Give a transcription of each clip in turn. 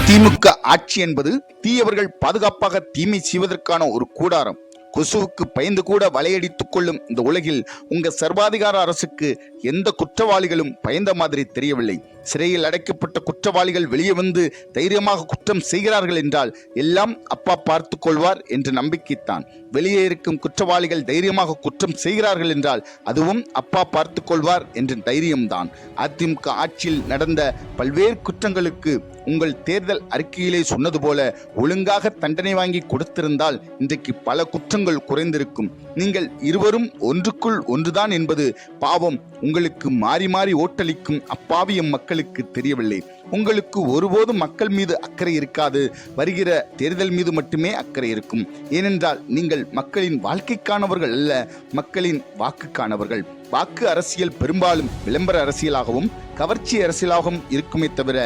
திமுக ஆட்சி என்பது தீயவர்கள் பாதுகாப்பாக தீமை செய்வதற்கான ஒரு கூடாரம். கொசுவுக்கு பயந்து கூட வலையடித்துக் கொள்ளும் இந்த உலகில் உங்க சர்வாதிகார அரசுக்கு எந்த குற்றவாளிகளும் பயந்த மாதிரி தெரியவில்லை. சிறையில் அடைக்கப்பட்ட குற்றவாளிகள் வெளியே வந்து தைரியமாக குற்றம் செய்கிறார்கள் என்றால் எல்லாம் அப்பா பார்த்து கொள்வார் என்ற நம்பிக்கைத்தான். வெளியே இருக்கும் குற்றவாளிகள் தைரியமாக குற்றம் செய்கிறார்கள் என்றால் அதுவும் அப்பா பார்த்து கொள்வார் என்ற தைரியம்தான். அதிமுக ஆட்சியில் நடந்த பல்வேறு குற்றங்களுக்கு உங்கள் தேர்தல் அறிக்கையிலே சொன்னது போல ஒழுங்காக தண்டனை வாங்கி கொடுத்திருந்தால் இன்றைக்கு பல குற்றங்கள் குறைந்திருக்கும். நீங்கள் இருவரும் ஒன்றுக்குள் ஒன்றுதான் என்பது பாவம் உங்களுக்கு மாறி மாறி ஓட்டளிக்கும் அப்பாவியம் மக்களுக்கு தெரியவில்லை. உங்களுக்கு ஒருபோதும் மக்கள் மீது அக்கறை இருக்காது. வருகிற தேர்தல் மீது மட்டுமே அக்கறை இருக்கும். ஏனென்றால் நீங்கள் மக்களின் வாழ்க்கைக்கானவர்கள் அல்ல, மக்களின் வாக்குக்கானவர்கள். வாக்கு அரசியல் பெரும்பாலும் விளம்பர அரசியலாகவும் கவர்ச்சி அரசியலாகவும் இருக்குமே தவிர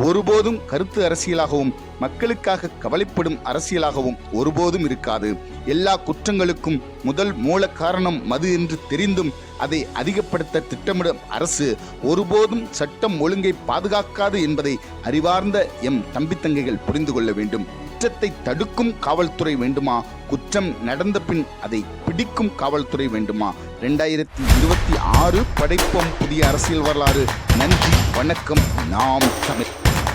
ஒருபோதும் கருத்து அரசியலாகவும் மக்களுக்காக கவலைப்படும் அரசியலாகவும் ஒருபோதும் இருக்காது. எல்லா குற்றங்களுக்கும் முதல் மூல காரணம் மது என்று தெரிந்தும் அதை அதிகப்படுத்த திட்டமிடும் அரசு ஒருபோதும் சட்டம் ஒழுங்கை பாதுகாக்காது என்பதை அறிவார்ந்த எம் தம்பி தங்கைகள் புரிந்து கொள்ள வேண்டும். குற்றத்தை தடுக்கும் காவல்துறை வேண்டுமா, குற்றம் நடந்த பின் அதை பிடிக்கும் காவல்துறை வேண்டுமா? 2026 படைப்போம் புதிய அரசியல் வரலாறு. நன்றி, வணக்கம். நாம் தமிழ்.